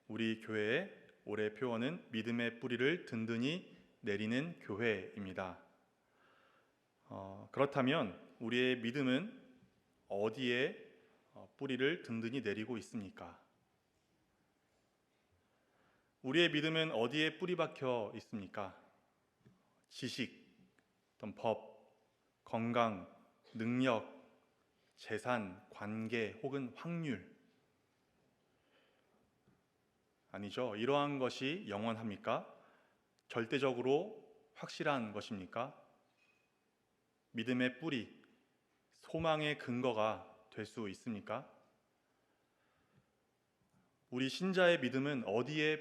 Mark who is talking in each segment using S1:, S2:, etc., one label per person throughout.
S1: 우리 교회의 올해 표어는 믿음의 뿌리를 든든히 내리는 교회입니다. 그렇다면 우리의 믿음은 어디에 뿌리를 든든히 내리고 있습니까? 우리의 믿음은 어디에 뿌리 박혀 있습니까? 지식, 어떤 법, 건강, 능력, 재산, 관계 혹은 확률. 아니죠. 이러한 것이 영원합니까? 절대적으로 확실한 것입니까? 믿음의 뿌리, 소망의 근거가 될 수 있습니까? 우리 신자의 믿음은 어디에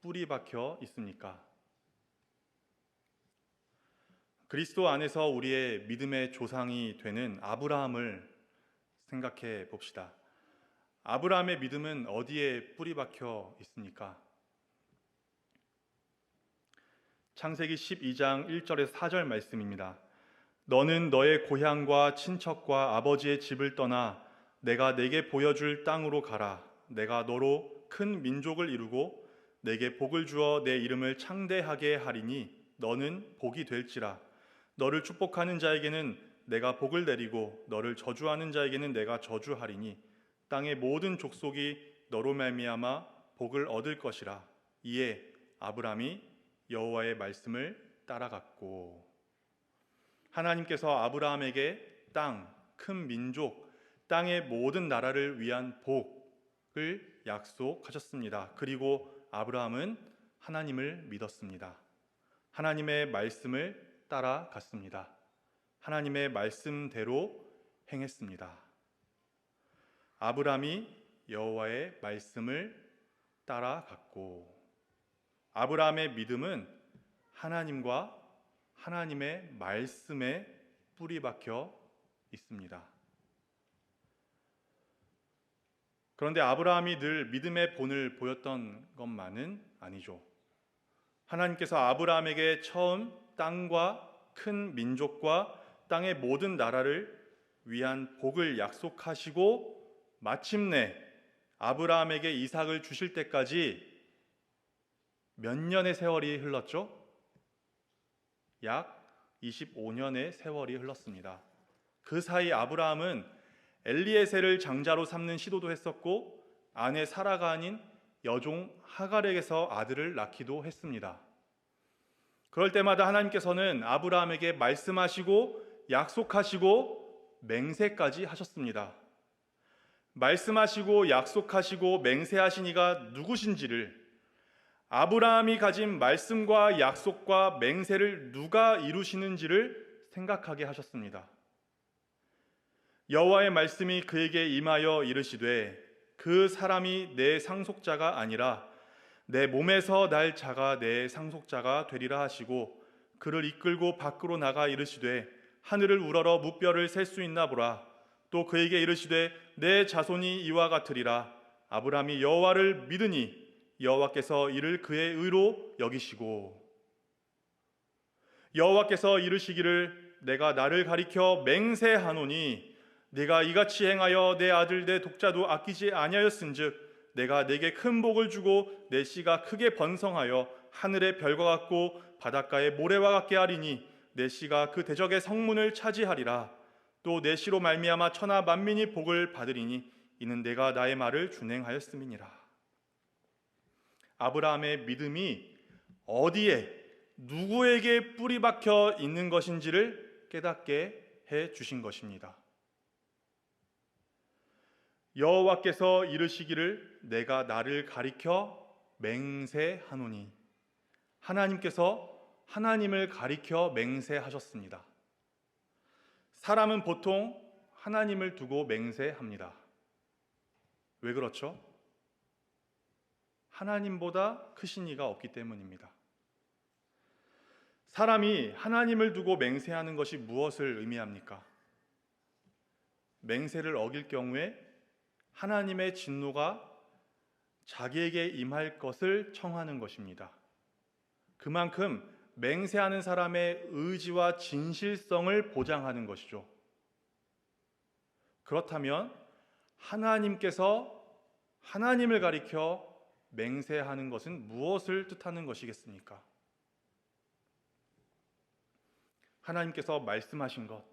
S1: 뿌리 박혀 있습니까? 그리스도 안에서 우리의 믿음의 조상이 되는 아브라함을 생각해 봅시다. 아브라함의 믿음은 어디에 뿌리 박혀 있습니까? 창세기 12장 1절에서 4절 말씀입니다. 너는 너의 고향과 친척과 아버지의 집을 떠나 내가 내게 보여줄 땅으로 가라. 내가 너로 큰 민족을 이루고 내게 복을 주어 내 이름을 창대하게 하리니 너는 복이 될지라. 너를 축복하는 자에게는 내가 복을 내리고 너를 저주하는 자에게는 내가 저주하리니 땅의 모든 족속이 너로 말미암아 복을 얻을 것이라. 이에 아브람이 여호와의 말씀을 따라갔고. 하나님께서 아브라함에게 땅, 큰 민족, 땅의 모든 나라를 위한 복을 약속하셨습니다. 그리고 아브라함은 하나님을 믿었습니다. 하나님의 말씀을 따라갔습니다. 하나님의 말씀대로 행했습니다. 아브라함이 여호와의 말씀을 따라갔고, 아브라함의 믿음은 하나님과 하나님의 말씀에 뿌리 박혀 있습니다. 그런데 아브라함이 늘 믿음의 본을 보였던 것만은 아니죠. 하나님께서 아브라함에게 처음 땅과 큰 민족과 땅의 모든 나라를 위한 복을 약속하시고 마침내 아브라함에게 이삭을 주실 때까지 몇 년의 세월이 흘렀죠? 약 25년의 세월이 흘렀습니다. 그 사이 아브라함은 엘리에셀을 장자로 삼는 시도도 했었고 아내 사라가 아닌 여종 하갈에게서 아들을 낳기도 했습니다. 그럴 때마다 하나님께서는 아브라함에게 말씀하시고 약속하시고 맹세까지 하셨습니다. 말씀하시고 약속하시고 맹세하신 이가 누구신지를, 아브라함이 가진 말씀과 약속과 맹세를 누가 이루시는지를 생각하게 하셨습니다. 여호와의 말씀이 그에게 임하여 이르시되 그 사람이 내 상속자가 아니라 내 몸에서 날 자가 내 상속자가 되리라 하시고 그를 이끌고 밖으로 나가 이르시되 하늘을 우러러 무뼈를 셀 수 있나 보라. 또 그에게 이르시되 내 자손이 이와 같으리라. 아브라함이 여호와를 믿으니 여호와께서 이를 그의 의로 여기시고, 여호와께서 이르시기를 내가 나를 가리켜 맹세하노니 네가 이같이 행하여 내 아들 내 독자도 아끼지 아니하였은즉 내가 네게 큰 복을 주고 내 씨가 크게 번성하여 하늘의 별과 같고 바닷가의 모래와 같게 하리니 내 씨가 그 대적의 성문을 차지하리라. 또 내 씨로 말미암아 천하 만민이 복을 받으리니 이는 내가 나의 말을 준행하였음이니라. 아브라함의 믿음이 어디에 누구에게 뿌리 박혀 있는 것인지를 깨닫게 해 주신 것입니다. 여호와께서 이르시기를 내가 나를 가리켜 맹세하노니, 하나님께서 하나님을 가리켜 맹세하셨습니다. 사람은 보통 하나님을 두고 맹세합니다. 왜 그렇죠? 하나님보다 크신 이가 없기 때문입니다. 사람이 하나님을 두고 맹세하는 것이 무엇을 의미합니까? 맹세를 어길 경우에 하나님의 진노가 자기에게 임할 것을 청하는 것입니다. 그만큼 맹세하는 사람의 의지와 진실성을 보장하는 것이죠. 그렇다면 하나님께서 하나님을 가리켜 맹세하는 것은 무엇을 뜻하는 것이겠습니까? 하나님께서 말씀하신 것,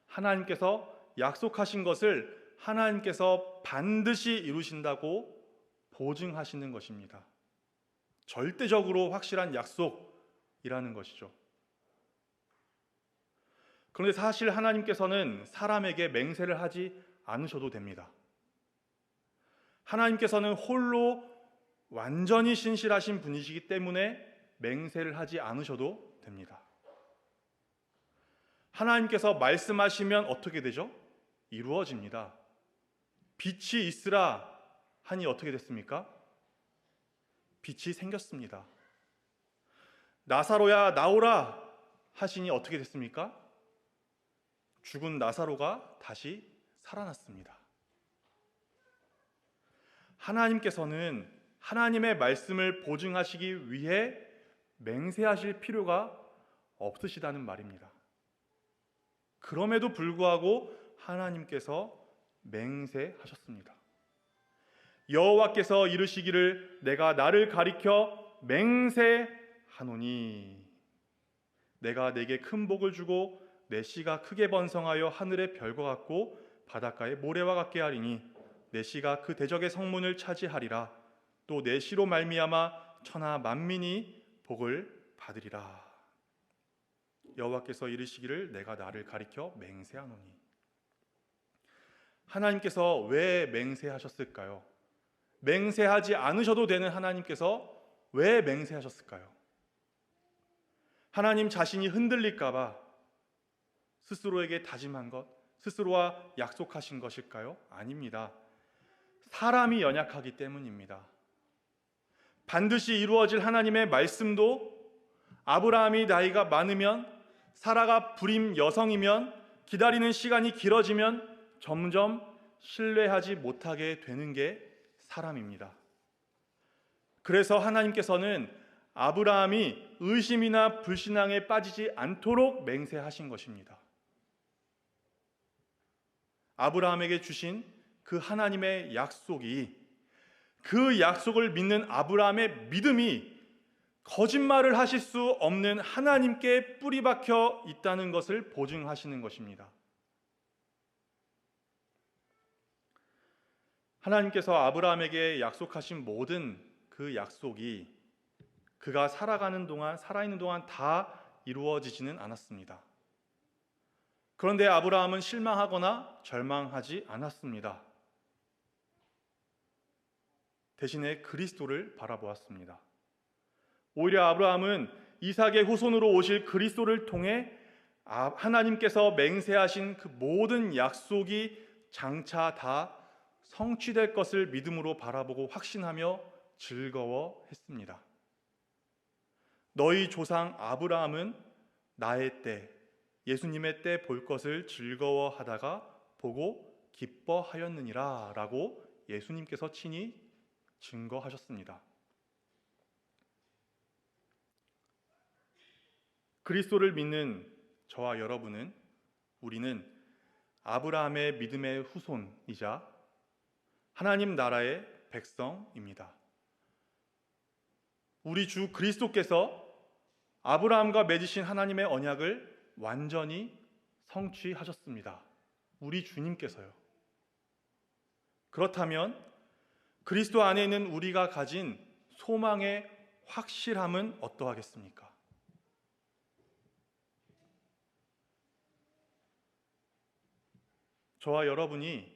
S1: 하나님께서 약속하신 것을 하나님께서 반드시 이루신다고 보증하시는 것입니다. 절대적으로 확실한 약속이라는 것이죠. 그런데 사실 하나님께서는 사람에게 맹세를 하지 않으셔도 됩니다. 하나님께서는 홀로 완전히 신실하신 분이시기 때문에 맹세를 하지 않으셔도 됩니다. 하나님께서 말씀하시면 어떻게 되죠? 이루어집니다. 빛이 있으라 하니 어떻게 됐습니까? 빛이 생겼습니다. 나사로야 나오라 하시니 어떻게 됐습니까? 죽은 나사로가 다시 살아났습니다. 하나님께서는 하나님의 말씀을 보증하시기 위해 맹세하실 필요가 없으시다는 말입니다. 그럼에도 불구하고 하나님께서 맹세하셨습니다. 여호와께서 이르시기를 내가 나를 가리켜 맹세하노니 내가 내게 큰 복을 주고 내 씨가 크게 번성하여 하늘의 별과 같고 바닷가의 모래와 같게 하리니 내 씨가 그 대적의 성문을 차지하리라. 또 내 씨로 말미암아 천하 만민이 복을 받으리라. 여호와께서 이르시기를 내가 나를 가리켜 맹세하노니. 하나님께서 왜 맹세하셨을까요? 맹세하지 않으셔도 되는 하나님께서 왜 맹세하셨을까요? 하나님 자신이 흔들릴까 봐 스스로에게 다짐한 것, 스스로와 약속하신 것일까요? 아닙니다. 사람이 연약하기 때문입니다. 반드시 이루어질 하나님의 말씀도 아브라함이 나이가 많으면, 사라가 불임 여성이면, 기다리는 시간이 길어지면 점점 신뢰하지 못하게 되는 게 사람입니다. 그래서 하나님께서는 아브라함이 의심이나 불신앙에 빠지지 않도록 맹세하신 것입니다. 아브라함에게 주신 그 하나님의 약속이, 그 약속을 믿는 아브라함의 믿음이 거짓말을 하실 수 없는 하나님께 뿌리박혀 있다는 것을 보증하시는 것입니다. 하나님께서 아브라함에게 약속하신 모든 그 약속이 그가 살아있는 동안 다 이루어지지는 않았습니다. 그런데 아브라함은 실망하거나 절망하지 않았습니다. 대신에 그리스도를 바라보았습니다. 오히려 아브라함은 이삭의 후손으로 오실 그리스도를 통해 하나님께서 맹세하신 그 모든 약속이 장차 다 성취될 것을 믿음으로 바라보고 확신하며 즐거워했습니다. 너희 조상 아브라함은 나의 때, 예수님의 때 볼 것을 즐거워하다가 보고 기뻐하였느니라 라고 예수님께서 친히 증거하셨습니다. 그리스도를 믿는 저와 여러분은, 우리는 아브라함의 믿음의 후손이자 하나님 나라의 백성입니다. 우리 주 그리스도께서 아브라함과 맺으신 하나님의 언약을 완전히 성취하셨습니다. 우리 주님께서요. 그렇다면 그리스도 안에 있는 우리가 가진 소망의 확실함은 어떠하겠습니까? 저와 여러분이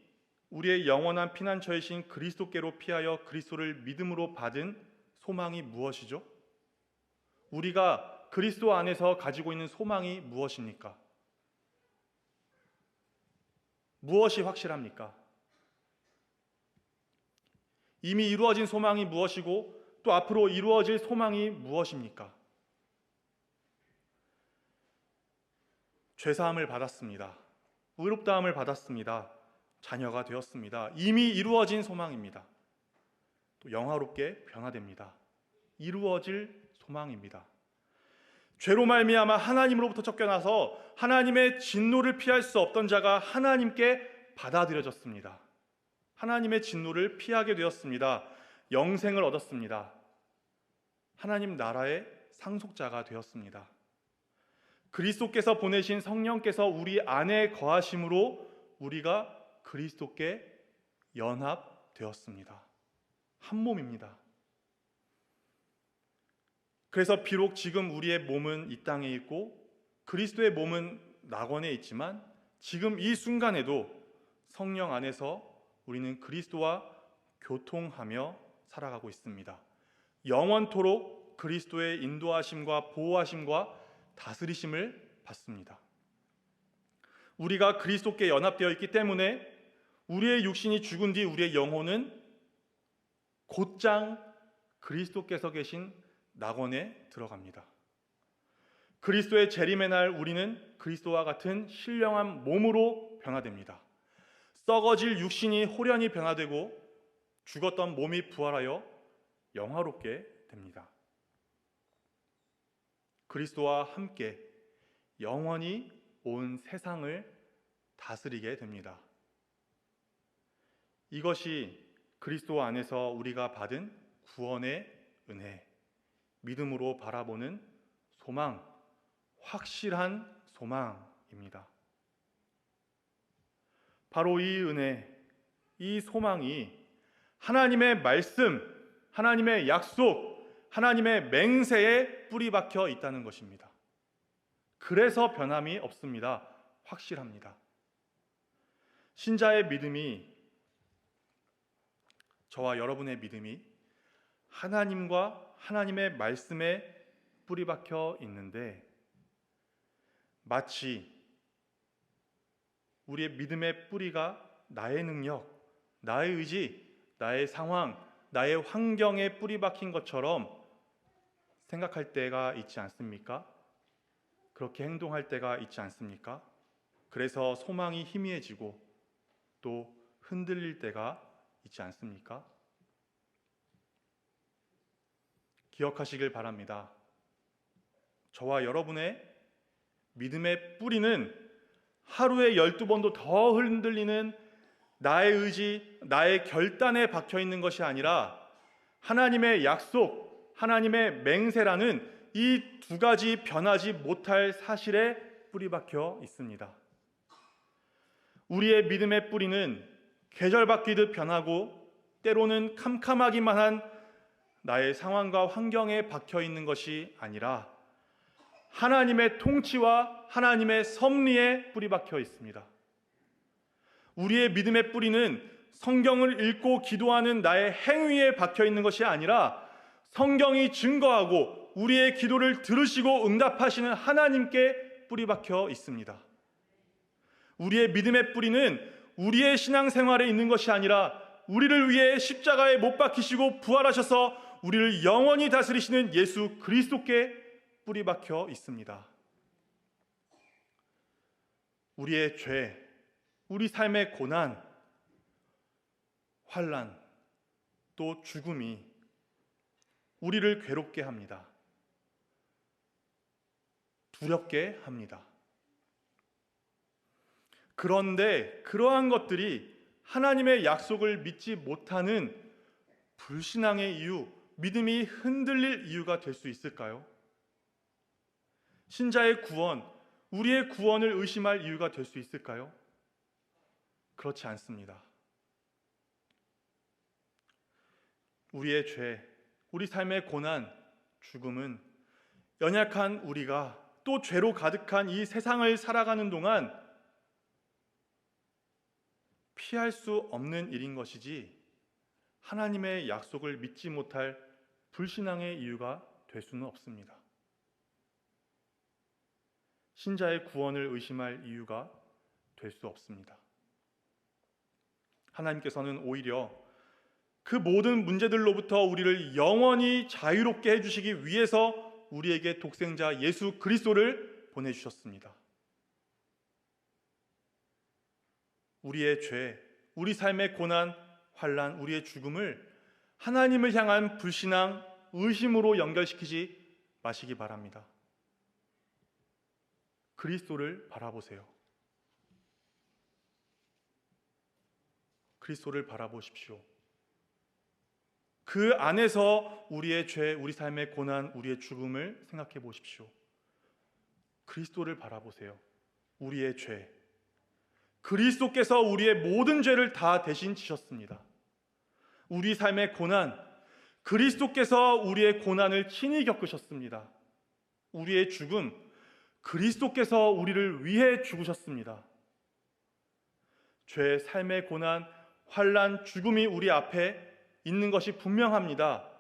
S1: 우리의 영원한 피난처이신 그리스도께로 피하여 그리스도를 믿음으로 받은 소망이 무엇이죠? 우리가 그리스도 안에서 가지고 있는 소망이 무엇입니까? 무엇이 확실합니까? 이미 이루어진 소망이 무엇이고 또 앞으로 이루어질 소망이 무엇입니까? 죄사함을 받았습니다. 의롭다함을 받았습니다. 자녀가 되었습니다. 이미 이루어진 소망입니다. 또 영화롭게 변화됩니다. 이루어질 소망입니다. 죄로 말미암아 하나님으로부터 쫓겨나서 하나님의 진노를 피할 수 없던 자가 하나님께 받아들여졌습니다. 하나님의 진노를 피하게 되었습니다. 영생을 얻었습니다. 하나님 나라의 상속자가 되었습니다. 그리스도께서 보내신 성령께서 우리 안에 거하심으로 우리가 그리스도께 연합되었습니다. 한 몸입니다. 그래서 비록 지금 우리의 몸은 이 땅에 있고 그리스도의 몸은 낙원에 있지만 지금 이 순간에도 성령 안에서 우리는 그리스도와 교통하며 살아가고 있습니다. 영원토록 그리스도의 인도하심과 보호하심과 다스리심을 받습니다. 우리가 그리스도께 연합되어 있기 때문에 우리의 육신이 죽은 뒤 우리의 영혼은 곧장 그리스도께서 계신 낙원에 들어갑니다. 그리스도의 재림의 날 우리는 그리스도와 같은 신령한 몸으로 변화됩니다. 썩어질 육신이 호련히 변화되고 죽었던 몸이 부활하여 영화롭게 됩니다. 그리스도와 함께 영원히 온 세상을 다스리게 됩니다. 이것이 그리스도 안에서 우리가 받은 구원의 은혜, 믿음으로 바라보는 소망, 확실한 소망입니다. 바로 이 은혜, 이 소망이 하나님의 말씀, 하나님의 약속, 하나님의 맹세에 뿌리 박혀 있다는 것입니다. 그래서 변함이 없습니다. 확실합니다. 신자의 믿음이, 저와 여러분의 믿음이 하나님과 하나님의 말씀에 뿌리 박혀 있는데 마치 우리의 믿음의 뿌리가 나의 능력, 나의 의지, 나의 상황, 나의 환경에 뿌리 박힌 것처럼 생각할 때가 있지 않습니까? 그렇게 행동할 때가 있지 않습니까? 그래서 소망이 희미해지고 또 흔들릴 때가 있지 않습니까? 기억하시길 바랍니다. 저와 여러분의 믿음의 뿌리는 하루에 12번도 더 흔들리는 나의 의지, 나의 결단에 박혀 있는 것이 아니라 하나님의 약속, 하나님의 맹세라는 이 두 가지 변하지 못할 사실에 뿌리 박혀 있습니다. 우리의 믿음의 뿌리는 계절 바뀌듯 변하고 때로는 캄캄하기만 한 나의 상황과 환경에 박혀 있는 것이 아니라 하나님의 통치와 하나님의 섭리에 뿌리 박혀 있습니다. 우리의 믿음의 뿌리는 성경을 읽고 기도하는 나의 행위에 박혀 있는 것이 아니라 성경이 증거하고 우리의 기도를 들으시고 응답하시는 하나님께 뿌리 박혀 있습니다. 우리의 믿음의 뿌리는 우리의 신앙생활에 있는 것이 아니라 우리를 위해 십자가에 못 박히시고 부활하셔서 우리를 영원히 다스리시는 예수 그리스도께 뿌리 박혀 있습니다. 우리의 죄, 우리 삶의 고난, 환난, 또 죽음이 우리를 괴롭게 합니다. 두렵게 합니다. 그런데 그러한 것들이 하나님의 약속을 믿지 못하는 불신앙의 이유, 믿음이 흔들릴 이유가 될 수 있을까요? 신자의 구원, 우리의 구원을 의심할 이유가 될 수 있을까요? 그렇지 않습니다. 우리의 죄, 우리 삶의 고난, 죽음은 연약한 우리가 또 죄로 가득한 이 세상을 살아가는 동안 피할 수 없는 일인 것이지 하나님의 약속을 믿지 못할 불신앙의 이유가 될 수는 없습니다. 신자의 구원을 의심할 이유가 될 수 없습니다. 하나님께서는 오히려 그 모든 문제들로부터 우리를 영원히 자유롭게 해주시기 위해서 우리에게 독생자 예수 그리스도를 보내주셨습니다. 우리의 죄, 우리 삶의 고난, 환난, 우리의 죽음을 하나님을 향한 불신앙, 의심으로 연결시키지 마시기 바랍니다. 그리스도를 바라보세요. 그리스도를 바라보십시오. 그 안에서 우리의 죄, 우리 삶의 고난, 우리의 죽음을 생각해 보십시오. 그리스도를 바라보세요. 우리의 죄, 그리스도께서 우리의 모든 죄를 다 대신 지셨습니다. 우리 삶의 고난, 그리스도께서 우리의 고난을 친히 겪으셨습니다. 우리의 죽음, 그리스도께서 우리를 위해 죽으셨습니다. 죄, 삶의 고난, 환난, 죽음이 우리 앞에 있는 것이 분명합니다.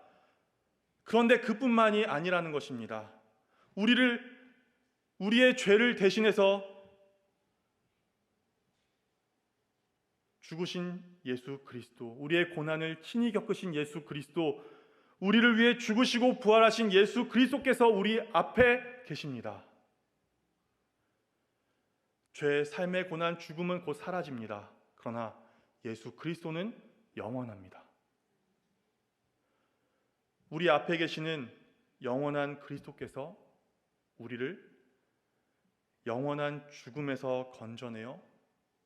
S1: 그런데 그뿐만이 아니라는 것입니다. 우리의 죄를 대신해서 죽으신 예수 그리스도, 우리의 고난을 친히 겪으신 예수 그리스도, 우리를 위해 죽으시고 부활하신 예수 그리스도께서 우리 앞에 계십니다. 죄, 삶의 고난, 죽음은 곧 사라집니다. 그러나 예수 그리스도는 영원합니다. 우리 앞에 계시는 영원한 그리스도께서 우리를 영원한 죽음에서 건져내어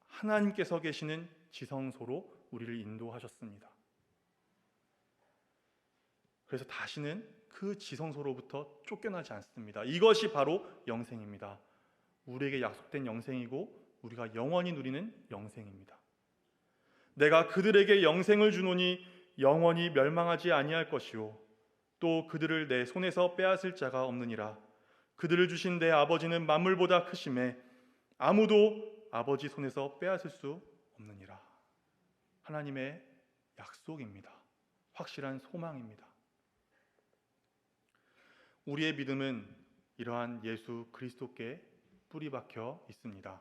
S1: 하나님께서 계시는 지성소로 우리를 인도하셨습니다. 그래서 다시는 그 지성소로부터 쫓겨나지 않습니다. 이것이 바로 영생입니다. 우리에게 약속된 영생이고 우리가 영원히 누리는 영생입니다. 내가 그들에게 영생을 주노니 영원히 멸망하지 아니할 것이요 또 그들을 내 손에서 빼앗을 자가 없느니라. 그들을 주신 내 아버지는 만물보다 크심에 아무도 아버지 손에서 빼앗을 수 없느니라. 하나님의 약속입니다. 확실한 소망입니다. 우리의 믿음은 이러한 예수 그리스도께 뿌리 박혀 있습니다.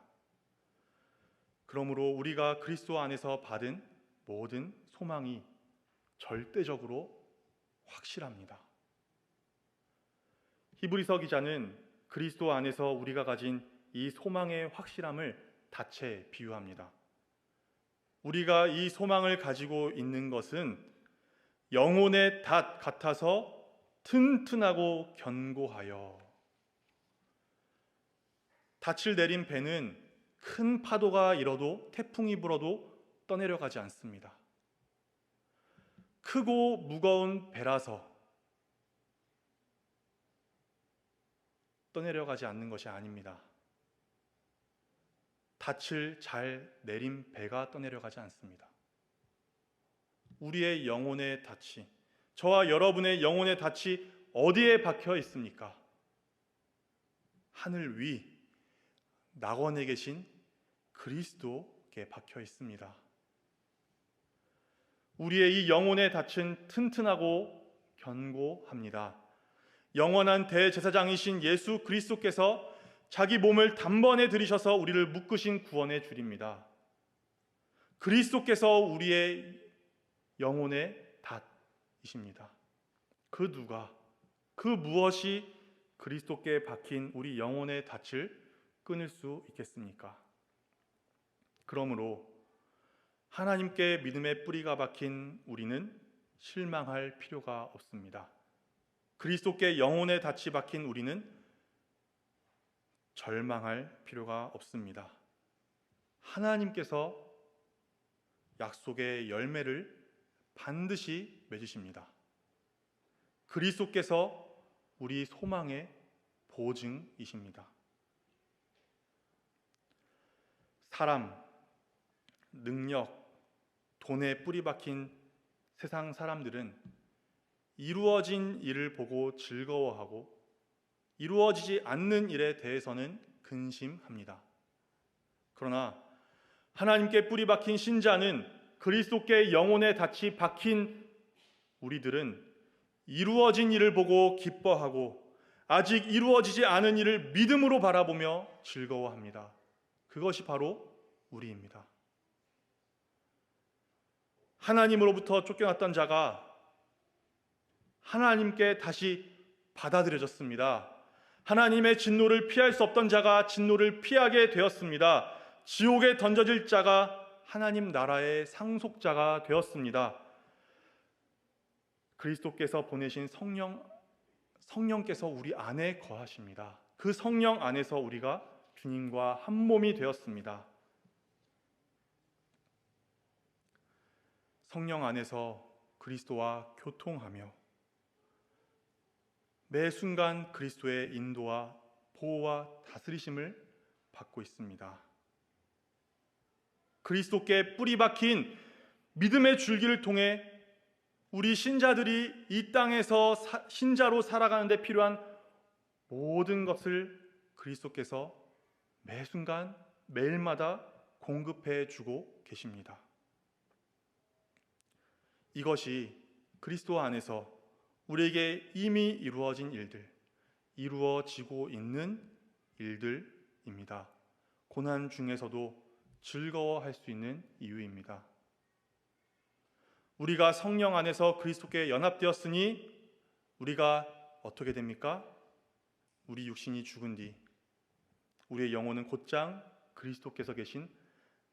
S1: 그러므로 우리가 그리스도 안에서 받은 모든 소망이 절대적으로 확실합니다. 히브리서 기자는 그리스도 안에서 우리가 가진 이 소망의 확실함을 닷에 비유합니다. 우리가 이 소망을 가지고 있는 것은 영혼의 닷 같아서 튼튼하고 견고하여. 닻을 내린 배는 큰 파도가 일어도 태풍이 불어도 떠내려가지 않습니다. 크고 무거운 배라서 떠내려가지 않는 것이 아닙니다. 닻을 잘 내린 배가 떠내려가지 않습니다. 우리의 영혼의 닻이, 저와 여러분의 영혼의 닻이 어디에 박혀 있습니까? 하늘 위 낙원에 계신 그리스도께 박혀 있습니다. 우리의 이 영혼의 닻은 튼튼하고 견고합니다. 영원한 대제사장이신 예수 그리스도께서 자기 몸을 단번에 들이셔서 우리를 묶으신 구원의 줄입니다. 그리스도께서 우리의 영혼의 닷이십니다. 그 누가, 그 무엇이 그리스도께 박힌 우리 영혼의 닻을 끊을 수 있겠습니까? 그러므로 하나님께 믿음의 뿌리가 박힌 우리는 실망할 필요가 없습니다. 그리스도께 영혼의 닻이 박힌 우리는 절망할 필요가 없습니다. 하나님께서 약속의 열매를 반드시 맺으십니다. 그리스도께서 우리 소망의 보증이십니다. 사람, 능력, 돈에 뿌리 박힌 세상 사람들은 이루어진 일을 보고 즐거워하고 이루어지지 않는 일에 대해서는 근심합니다. 그러나 하나님께 뿌리 박힌 신자는, 그리스도께 영혼의 닻이 박힌 우리들은 이루어진 일을 보고 기뻐하고 아직 이루어지지 않은 일을 믿음으로 바라보며 즐거워합니다. 그것이 바로 우리입니다. 하나님으로부터 쫓겨났던 자가 하나님께 다시 받아들여졌습니다. 하나님의 진노를 피할 수 없던 자가 진노를 피하게 되었습니다. 지옥에 던져질 자가 하나님 나라의 상속자가 되었습니다. 그리스도께서 보내신 성령께서 우리 안에 거하십니다. 그 성령 안에서 우리가 주님과 한 몸이 되었습니다. 성령 안에서 그리스도와 교통하며 매 순간 그리스도의 인도와 보호와 다스리심을 받고 있습니다. 그리스도께 뿌리 박힌 믿음의 줄기를 통해 우리 신자들이 이 땅에서 신자로 살아가는 데 필요한 모든 것을 그리스도께서 매 순간 매일마다 공급해 주고 계십니다. 이것이 그리스도 안에서 우리에게 이미 이루어진 일들, 이루어지고 있는 일들입니다. 고난 중에서도 즐거워할 수 있는 이유입니다. 우리가 성령 안에서 그리스도께 연합되었으니 우리가 어떻게 됩니까? 우리 육신이 죽은 뒤 우리의 영혼은 곧장 그리스도께서 계신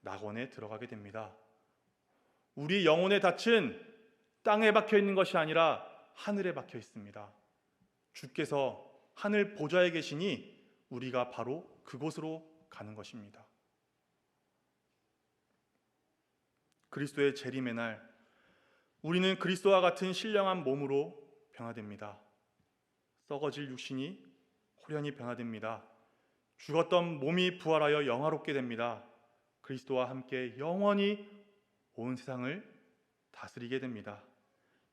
S1: 낙원에 들어가게 됩니다. 우리 영혼의 닻은 땅에 박혀 있는 것이 아니라 하늘에 박혀 있습니다. 주께서 하늘 보좌에 계시니 우리가 바로 그곳으로 가는 것입니다. 그리스도의 재림의 날 우리는 그리스도와 같은 신령한 몸으로 변화됩니다. 썩어질 육신이 호련히 변화됩니다. 죽었던 몸이 부활하여 영화롭게 됩니다. 그리스도와 함께 영원히 온 세상을 다스리게 됩니다.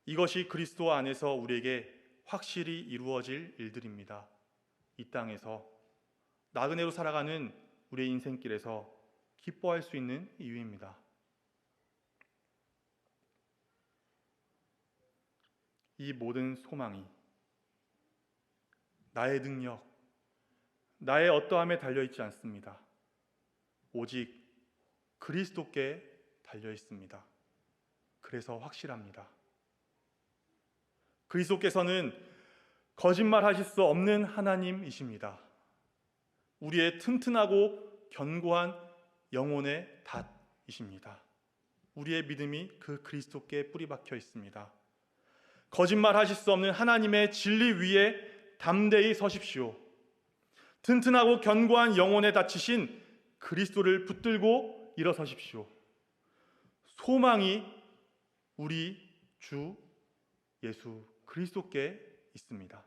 S1: 이것이 그리스도 안에서 우리에게 확실히 이루어질 일들입니다. 이 땅에서 나그네로 살아가는 우리의 인생길에서 기뻐할 수 있는 이유입니다. 이 모든 소망이 나의 능력, 나의 어떠함에 달려있지 않습니다. 오직 그리스도께 달려있습니다. 그래서 확실합니다. 그리스도께서는 거짓말하실 수 없는 하나님이십니다. 우리의 튼튼하고 견고한 영혼의 닷이십니다. 우리의 믿음이 그 그리스도께 뿌리 박혀 있습니다. 거짓말하실 수 없는 하나님의 진리 위에 담대히 서십시오. 튼튼하고 견고한 영혼에 닫히신 그리스도를 붙들고 일어서십시오. 소망이 우리 주 예수 그리스도께 있습니다.